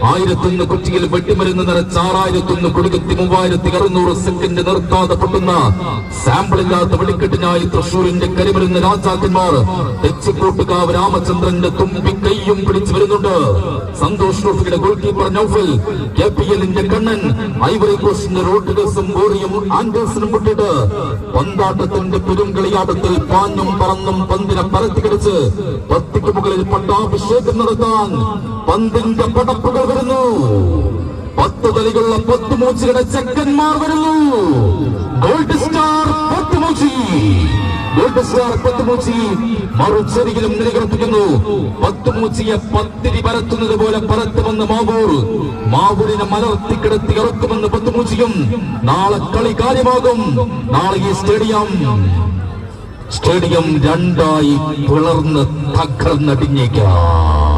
1001 കൊച്ചിയിൽ വെട്ടിമരുന്ന് നിറച്ച് 6001 കൊടുക്കത്തി 3600 സെക്കൻഡ് നിർത്താതെ പൊട്ടുന്ന സാമ്പിളില്ലാത്ത വെടിക്കെട്ടിനായി തൃശൂരിന്റെ കരിമരുന്ന് രാജാക്കന്മാർ തെച്ചിക്കോട്ടുകാവ് രാമചന്ദ്രന്റെ തുമ്പിക്കൈയും പിടിച്ചു വരുന്നുണ്ട്. സന്തോഷ് ട്രോഫിയുടെ ഗോൾ കീപ്പർ നൗഫൽ, KPL-ന്റെ കണ്ണൻ, ഐവറി കോസ്റ്റിന്റെ റോഡ്രിഗസും ബോറിയും ആൻഡേഴ്സണും പൊട്ടിട്ട് പന്താട്ടത്തിന്റെ പെരുങ്കളിയാട്ടത്തിൽ പാഞ്ഞും പറന്നും പന്തിനെ പരത്തിക്കടിച്ച് പത്തിക്ക് മുകളിൽ പട്ടാഭിഷേകം നടത്താൻ പന്തിന്റെ പടപ്പുകൾ വരുന്നു. 10 തലികളുള്ള 10 മൂച്ചിയുടെ ചെക്കന്മാർ വരുന്നു. Gold star Pathumoochi, gold star Pathumoochi മറുചെരിയിലും നിലയുറപ്പിക്കുന്നു. പത്തുമൂച്ചിയെ പത്തിരി പരത്തുന്നത് പോലെ പരത്തുമെന്ന് മാവൂരിനെ മലർത്തി കിടത്തി ഇറക്കുമെന്ന് പത്തുമൂച്ചിയും. നാളെ കളി കാര്യമാകും. നാളെ ഈ സ്റ്റേഡിയം രണ്ടായി പിളർന്ന് തകർന്നടിഞ്ഞേക്കാം.